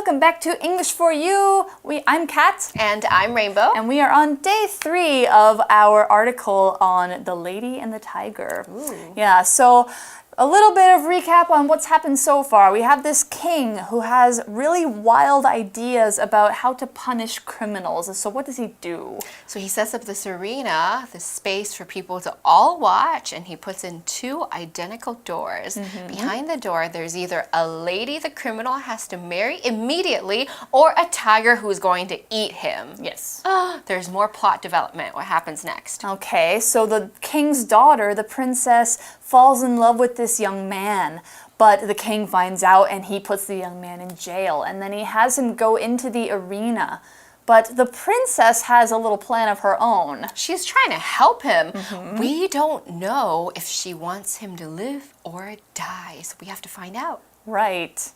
welcome back to English for You. I'm Kat. And I'm Rainbow. And we are on day 3 of our article on The Lady and the Tiger. Ooh. Yeah, so a little bit of recap on what's happened so far. We have this king who has really wild ideas about how to punish criminals. So what does he do? So he sets up this arena, this space for people to all watch, and he puts in 2 identical doors. Behind the door, there's either a lady the criminal has to marry immediately or a tiger who's going to eat him. Yes. There's more plot development. What happens next? Okay, so the king's daughter, the princess, falls in love with this young man, but the king finds out and he puts the young man in jail, and then he has him go into the arena. But the princess has a little plan of her own. She's trying to help him. We don't know if she wants him to live or die, so we have to find out. Right.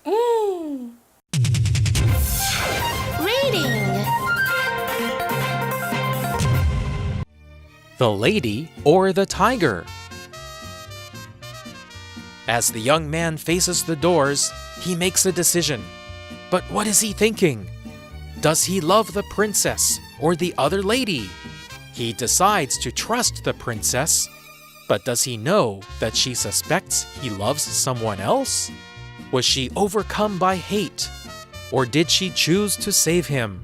Reading. The Lady or the Tiger? As the young man faces the doors, he makes a decision. But what is he thinking? Does he love the princess or the other lady? He decides to trust the princess, but does he know that she suspects he loves someone else? Was she overcome by hate? Or did she choose to save him?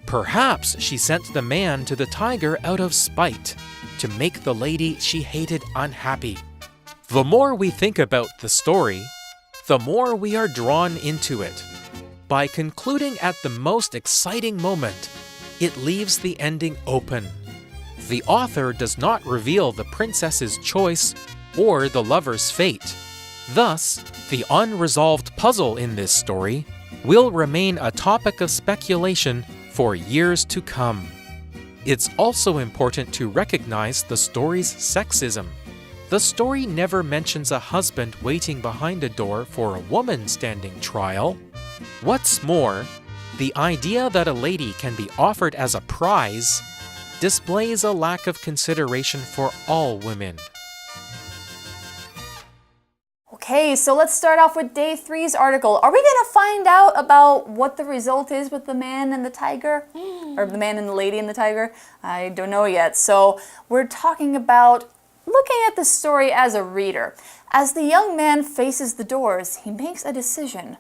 Perhaps she sent the man to the tiger out of spite, to make the lady she hated unhappy. The more we think about the story, the more we are drawn into it. By concluding at the most exciting moment, it leaves the ending open. The author does not reveal the princess's choice or the lover's fate. Thus, the unresolved puzzle in this story will remain a topic of speculation for years to come. It's also important to recognize the story's sexism. The story never mentions a husband waiting behind a door for a woman standing trial. What's more, the idea that a lady can be offered as a prize displays a lack of consideration for all women. Okay, so let's start off with day 3's article. Are we going to find out about what the result is with the man and the tiger? Or the man and the lady and the tiger? I don't know yet. So we're talking about looking at the story as a reader. As the young man faces the doors, he makes a decision.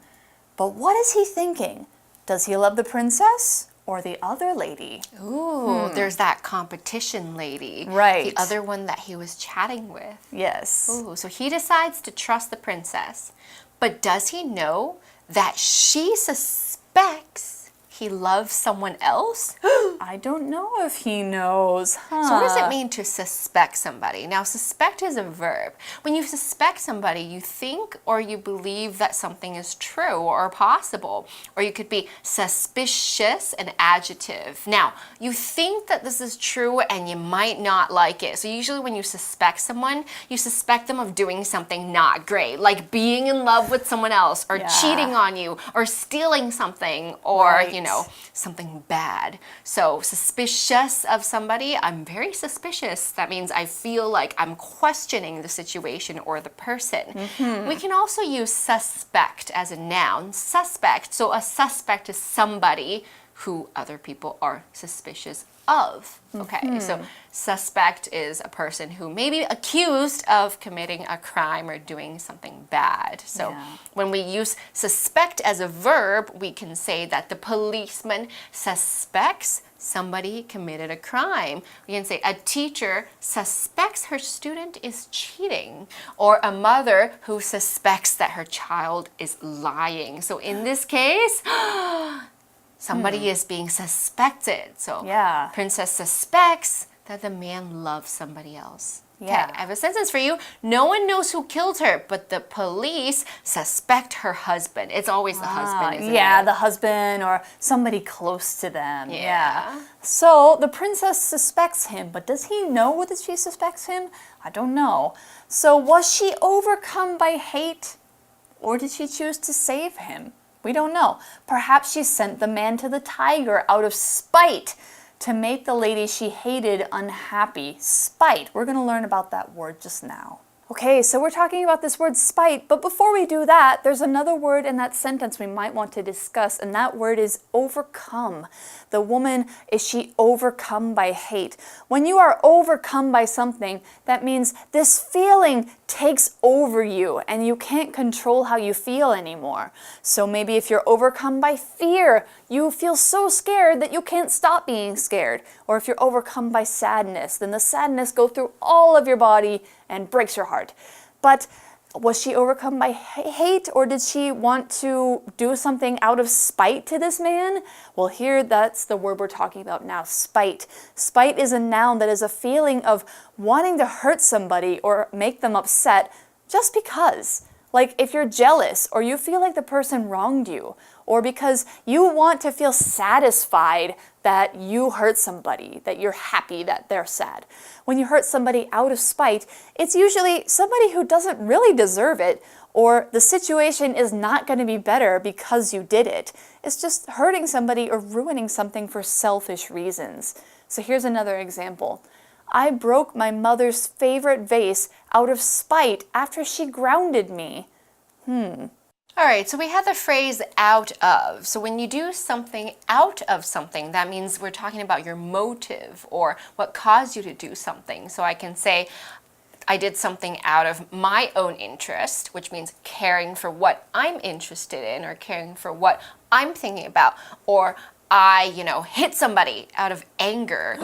But what is he thinking? Does he love the princess or the other lady? Ooh, there's that competition lady. Right. The other one that he was chatting with. Yes. Ooh, so he decides to trust the princess. But does he know that she suspects he loves someone else? I don't know if he knows. So what does it mean to suspect somebody? Now, suspect is a verb. When you suspect somebody, you think or you believe that something is true or possible. Or you could be suspicious, an adjective. Now, you think that this is true and you might not like it. So usually when you suspect someone, you suspect them of doing something not great, like being in love with someone else or cheating on you or stealing something or, you know, something bad. So suspicious of somebody, I'm very suspicious. That means I feel like I'm questioning the situation or the person. We can also use suspect as a noun. Suspect, so a suspect is somebody who other people are suspicious of. Okay, so suspect is a person who may be accused of committing a crime or doing something bad. So when we use suspect as a verb, we can say that the policeman suspects somebody committed a crime. We can say a teacher suspects her student is cheating, or a mother who suspects that her child is lying. So in this case, somebody is being suspected. So princess suspects that the man loves somebody else. Okay, I have a sentence for you. No one knows who killed her, but the police suspect her husband. It's always the husband, isn't it? The husband or somebody close to them. So the princess suspects him, but does he know that she suspects him? I don't know. So was she overcome by hate, or did she choose to save him? We don't know. Perhaps she sent the man to the tiger out of spite to make the lady she hated unhappy. Spite. We're going to learn about that word just now. Okay, so we're talking about this word spite, but before we do that, there's another word in that sentence we might want to discuss, and that word is overcome. The woman, is she overcome by hate? When you are overcome by something, that means this feeling takes over you and you can't control how you feel anymore. So maybe if you're overcome by fear, you feel so scared that you can't stop being scared. Or if you're overcome by sadness, then the sadness goes through all of your body and breaks your heart. But was she overcome by hate, or did she want to do something out of spite to this man? Well, here that's the word we're talking about now, spite. Spite is a noun that is a feeling of wanting to hurt somebody or make them upset just because. Like if you're jealous or you feel like the person wronged you, or because you want to feel satisfied that you hurt somebody, that you're happy that they're sad. When you hurt somebody out of spite, it's usually somebody who doesn't really deserve it, or the situation is not going to be better because you did it. It's just hurting somebody or ruining something for selfish reasons. So here's another example. I broke my mother's favorite vase out of spite after she grounded me. All right, so we have the phrase out of. So when you do something out of something, that means we're talking about your motive or what caused you to do something. So I can say, I did something out of my own interest, which means caring for what I'm interested in or caring for what I'm thinking about. Or I, hit somebody out of anger.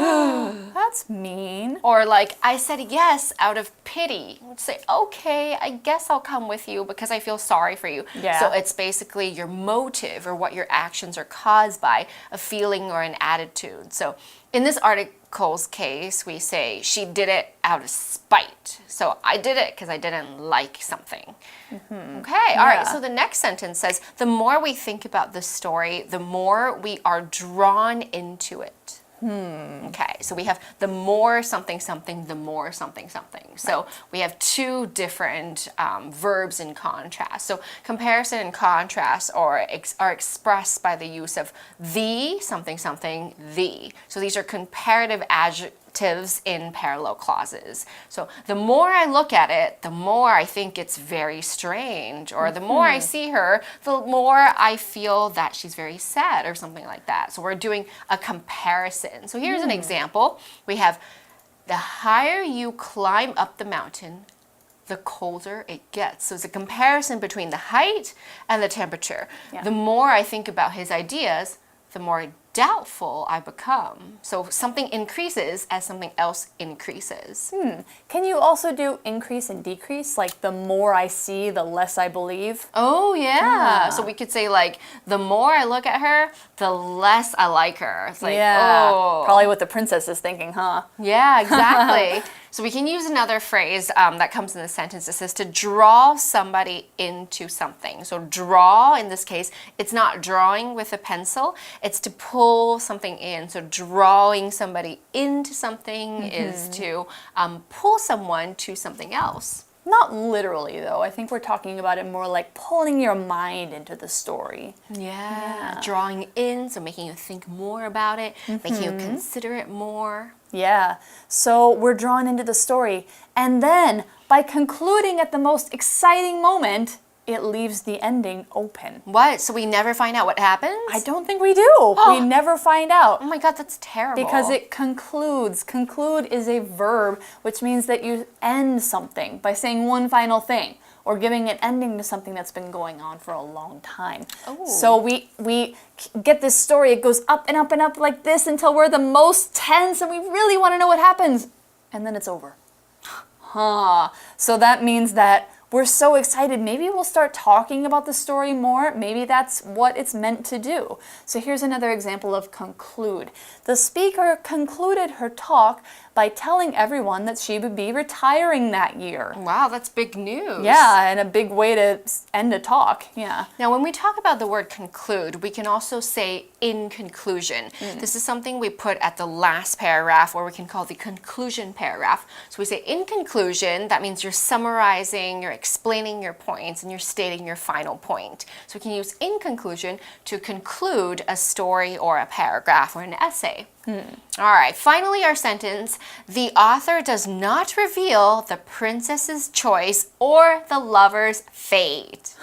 That's mean. Or like, I said yes out of pity. Let's say, okay, I guess I'll come with you because I feel sorry for you. Yeah. So it's basically your motive or what your actions are caused by, a feeling or an attitude. So in this article's case, we say she did it out of spite. So I did it because I didn't like something. Okay, all right. So the next sentence says, the more we think about the story, the more we are drawn into it. Okay, so we have the more something something, the more something something. So we have two different verbs in contrast. So comparison and contrast are expressed by the use of the something something, the. So these are comparative adjectives in parallel clauses. So the more I look at it, the more I think it's very strange, or the more I see her, the more I feel that she's very sad, or something like that. So we're doing a comparison. So here's an example. We have, the higher you climb up the mountain, the colder it gets. So it's a comparison between the height and the temperature. Yeah. The more I think about his ideas, the more doubtful I become. So something increases as something else increases. Can you also do increase and decrease? Like the more I see, the less I believe? Oh, yeah. So we could say like, the more I look at her, the less I like her. It's like, oh. Probably what the princess is thinking, huh? Yeah, exactly. So we can use another phrase that comes in the sentence that says to draw somebody into something. So draw, in this case, it's not drawing with a pencil, it's to pull something in. So drawing somebody into something is to pull someone to something else. Not literally, though. I think we're talking about it more like pulling your mind into the story. Yeah. Drawing in, so making you think more about it, making you consider it more. Yeah, so we're drawn into the story. And then, by concluding at the most exciting moment, it leaves the ending open. What? So we never find out what happens? I don't think we do. We never find out. Oh my God, that's terrible. Because it concludes. Conclude is a verb, which means that you end something by saying one final thing, or giving an ending to something that's been going on for a long time. Oh. So we get this story, it goes up and up and up like this until we're the most tense and we really want to know what happens. And then it's over. So that means that we're so excited, maybe we'll start talking about the story more. Maybe that's what it's meant to do. So here's another example of conclude. The speaker concluded her talk by telling everyone that she would be retiring that year. Wow, that's big news. Yeah, and a big way to end a talk. Yeah. Now, when we talk about the word conclude, we can also say in conclusion. This is something we put at the last paragraph, or we can call the conclusion paragraph. So we say in conclusion, that means you're summarizing, you're explaining your points and you're stating your final point. So we can use in conclusion to conclude a story or a paragraph or an essay. All right, finally our sentence, the author does not reveal the princess's choice or the lover's fate.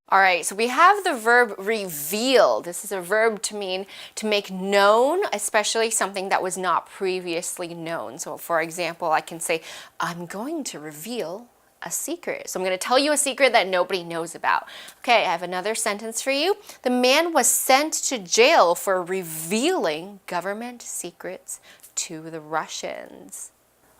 All right, so we have the verb reveal. This is a verb to mean to make known, especially something that was not previously known. So for example, I can say, I'm going to reveal a secret. So I'm going to tell you a secret that nobody knows about. Okay, I have another sentence for you. The man was sent to jail for revealing government secrets to the Russians.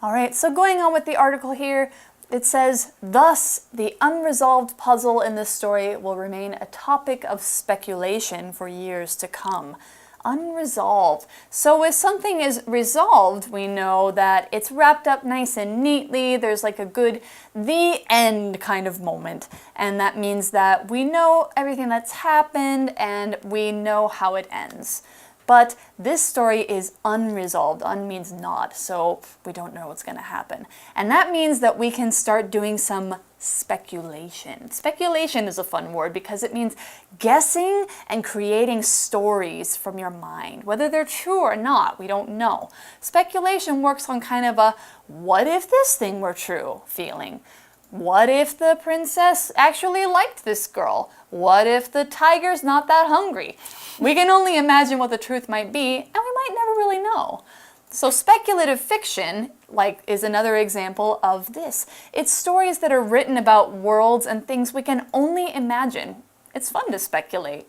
All right, so going on with the article here, it says, thus, the unresolved puzzle in this story will remain a topic of speculation for years to come. Unresolved. So if something is resolved, we know that it's wrapped up nice and neatly. There's like a good the end kind of moment. And that means that we know everything that's happened and we know how it ends. But this story is unresolved. Un means not, so we don't know what's going to happen. And that means that we can start doing some speculation. Speculation is a fun word because it means guessing and creating stories from your mind. Whether they're true or not, we don't know. Speculation works on kind of a what if this thing were true feeling. What if the princess actually liked this girl? What if the tiger's not that hungry? We can only imagine what the truth might be, and we might never really know. So speculative fiction, is another example of this. It's stories that are written about worlds and things we can only imagine. It's fun to speculate.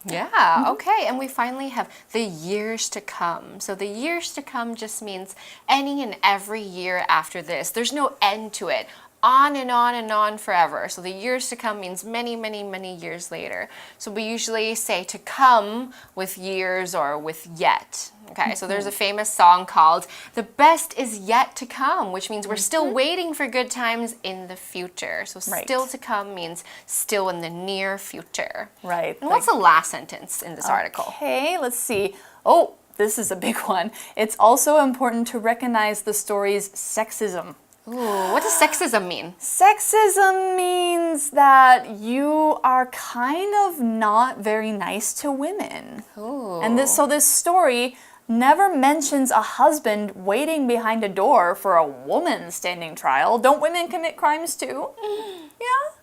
Yeah, okay, and we finally have the years to come. So the years to come just means any and every year after this. There's no end to it. On and on and on forever. So the years to come means many, many, many years later. So we usually say to come with years or with yet. Okay, so there's a famous song called The Best Is Yet to Come, which means we're still waiting for good times in the future. So still to come means still in the near future. Right. And what's the last sentence in this article? Okay, let's see. Oh, this is a big one. It's also important to recognize the story's sexism. Ooh, what does sexism mean? Sexism means that you are kind of not very nice to women. Ooh. And so this story never mentions a husband waiting behind a door for a woman standing trial. Don't women commit crimes too? Yeah?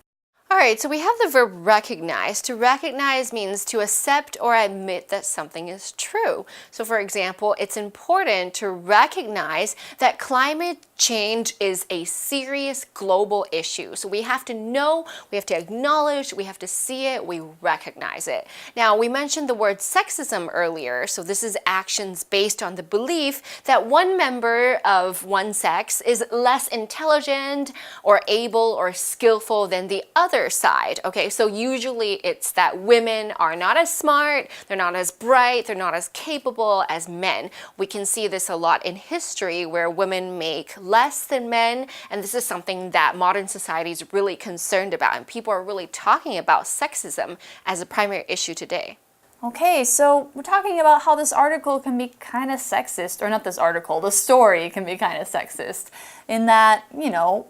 All right, so we have the verb recognize. To recognize means to accept or admit that something is true. So for example, it's important to recognize that climate change is a serious global issue. So we have to know, we have to acknowledge, we have to see it, we recognize it. Now, we mentioned the word sexism earlier. So this is actions based on the belief that one member of one sex is less intelligent or able or skillful than the other side. Okay, so usually it's that women are not as smart, they're not as bright, they're not as capable as men. We can see this a lot in history where women make less than men, and this is something that modern society is really concerned about, and people are really talking about sexism as a primary issue today. Okay, so we're talking about how this article can be kind of sexist, or not this article, the story can be kind of sexist, in that,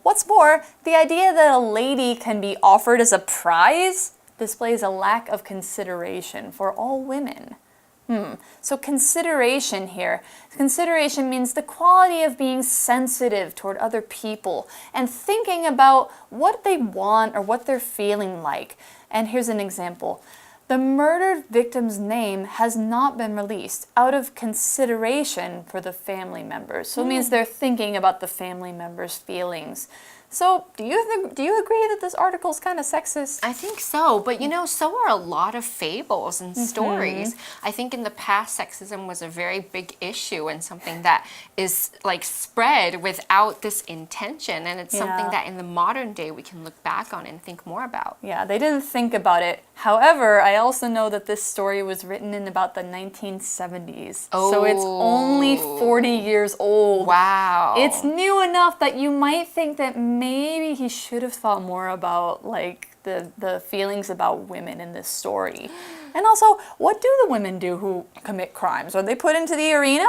what's more, the idea that a lady can be offered as a prize displays a lack of consideration for all women. So consideration here. Consideration means the quality of being sensitive toward other people and thinking about what they want or what they're feeling like. And here's an example. The murdered victim's name has not been released out of consideration for the family members. So it means they're thinking about the family members' feelings. So do you agree that this article is kind of sexist? I think so, but so are a lot of fables and stories. I think in the past, sexism was a very big issue and something that is spread without this intention, and it's something that in the modern day we can look back on and think more about. Yeah, they didn't think about it. However, I also know that this story was written in about the 1970s. Oh. So it's only 40 years old. Wow. It's new enough that you might think that maybe he should have thought more about the feelings about women in this story. And also, what do the women do who commit crimes? Are they put into the arena?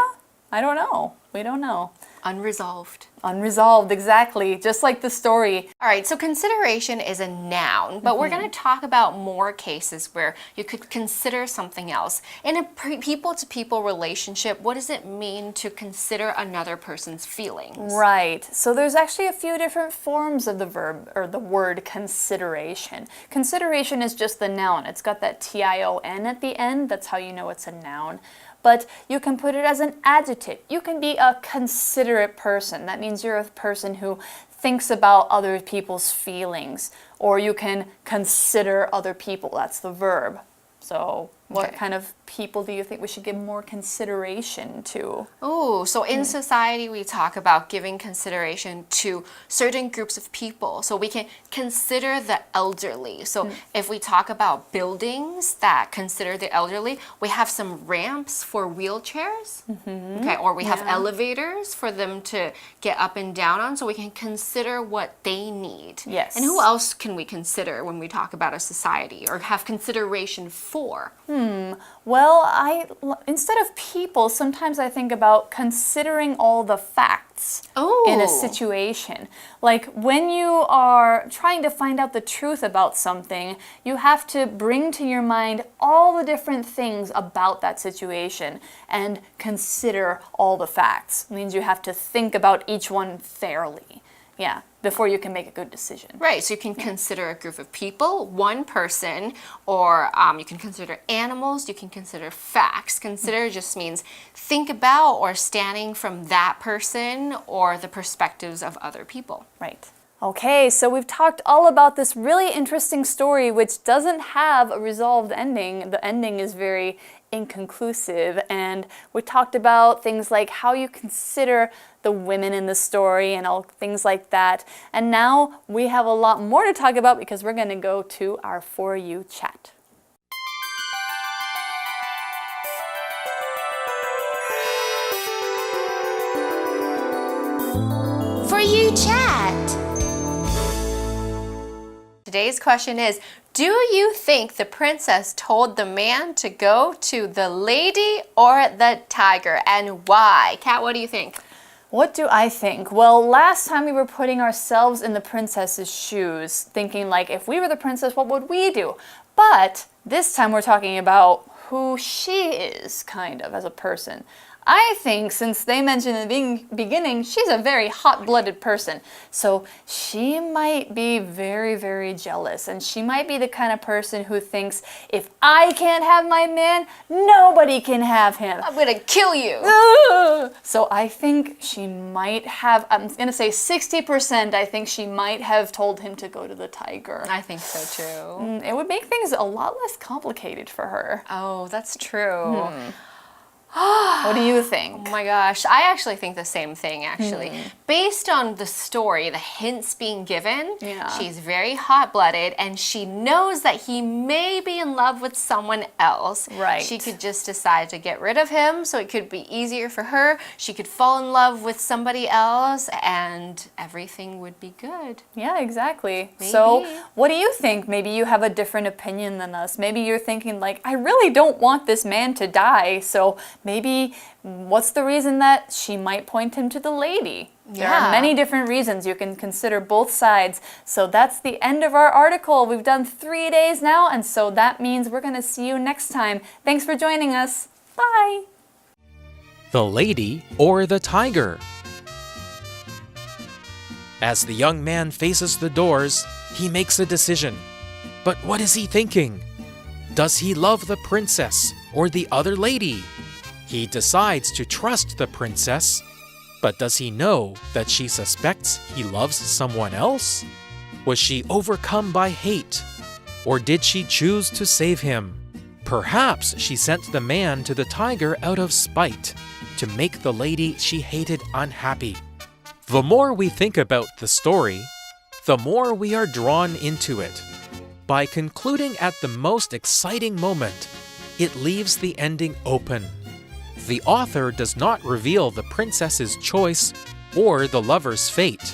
I don't know. We don't know. Unresolved. Unresolved, exactly. Just like the story. All right, so consideration is a noun, but we're going to talk about more cases where you could consider something else. In a people-to-people relationship, what does it mean to consider another person's feelings? Right. So there's actually a few different forms of the verb or the word consideration. Consideration is just the noun. It's got that T-I-O-N at the end. That's how you know it's a noun. But you can put it as an adjective. You can be a considerate person. That means you're a person who thinks about other people's feelings. Or you can consider other people. That's the verb. So what kind of people do you think we should give more consideration to? Oh, so in society we talk about giving consideration to certain groups of people. So we can consider the elderly. So if we talk about buildings that consider the elderly, we have some ramps for wheelchairs. Okay, or we have elevators for them to get up and down on, so we can consider what they need. Yes. And who else can we consider when we talk about a society or have consideration for? Well, instead of people, sometimes I think about considering all the facts in a situation. Like when you are trying to find out the truth about something, you have to bring to your mind all the different things about that situation and consider all the facts. It means you have to think about each one fairly. Yeah, before you can make a good decision. Right, so you can consider a group of people, one person, or you can consider animals, you can consider facts. Consider just means think about or standing from that person or the perspectives of other people. Right. Okay, so we've talked all about this really interesting story which doesn't have a resolved ending. The ending is very inconclusive, and we talked about things like how you consider the women in the story and all things like that. And now we have a lot more to talk about because we're going to go to our For You chat. For You chat. Today's question is, do you think the princess told the man to go to the lady or the tiger, and why? Kat, what do you think? What do I think? Well, last time we were putting ourselves in the princess's shoes, thinking like, if we were the princess, what would we do? But this time we're talking about who she is, kind of, as a person. I think since they mentioned in the beginning, she's a very hot-blooded person. So she might be very, very jealous. And she might be the kind of person who thinks, if I can't have my man, nobody can have him. I'm gonna kill you. So I think she might have, I'm gonna say 60%, I think she might have told him to go to the tiger. I think so too. It would make things a lot less complicated for her. Oh, that's true. What do you think? Oh my gosh, I actually think the same thing, actually. Based on the story, the hints being given, she's very hot-blooded and she knows that he may be in love with someone else. Right. She could just decide to get rid of him, so it could be easier for her. She could fall in love with somebody else and everything would be good. Yeah, exactly. Maybe. So what do you think? Maybe you have a different opinion than us. Maybe you're thinking like, I really don't want this man to die, so maybe what's the reason that she might point him to the lady? There are many different reasons. You can consider both sides. So that's the end of our article. We've done 3 days now, and so that means we're going to see you next time. Thanks for joining us. Bye. The lady or the tiger? As the young man faces the doors, he makes a decision. But what is he thinking? Does he love the princess or the other lady? He decides to trust the princess, but does he know that she suspects he loves someone else? Was she overcome by hate, or did she choose to save him? Perhaps she sent the man to the tiger out of spite, to make the lady she hated unhappy. The more we think about the story, the more we are drawn into it. By concluding at the most exciting moment, it leaves the ending open. The author does not reveal the princess's choice or the lover's fate.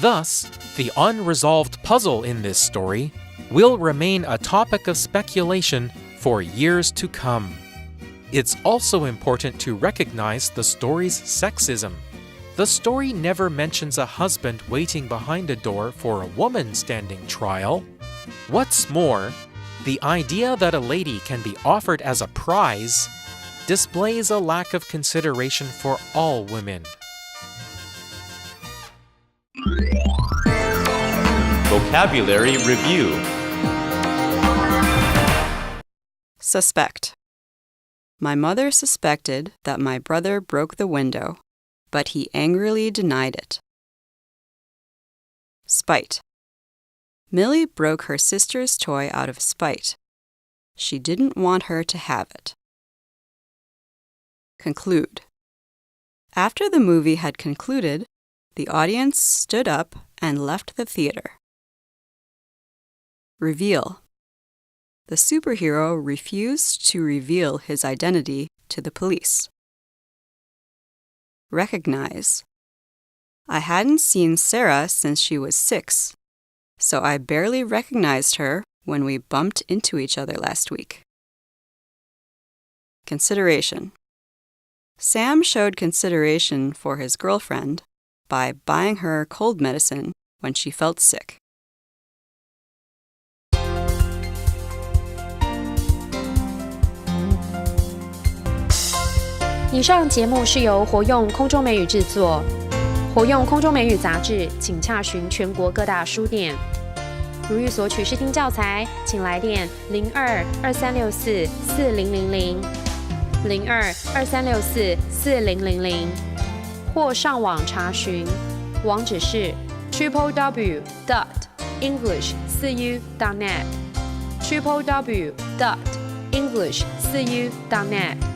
Thus, the unresolved puzzle in this story will remain a topic of speculation for years to come. It's also important to recognize the story's sexism. The story never mentions a husband waiting behind a door for a woman standing trial. What's more, the idea that a lady can be offered as a prize displays a lack of consideration for all women. Vocabulary Review. Suspect. My mother suspected that my brother broke the window, but he angrily denied it. Spite. Millie broke her sister's toy out of spite. She didn't want her to have it. Conclude. After the movie had concluded, the audience stood up and left the theater. Reveal. The superhero refused to reveal his identity to the police. Recognize. I hadn't seen Sarah since she was 6, so I barely recognized her when we bumped into each other last week. Consideration. Sam showed consideration for his girlfriend by buying her cold medicine when she felt sick. 以上节目是由活用空中美语制作，活用空中美语杂志，请洽询全国各大书店。如欲索取试听教材，请来电02-2364-4000 02-2364-4000，或上网查询，网址是 www.english4u.net www.english4u.net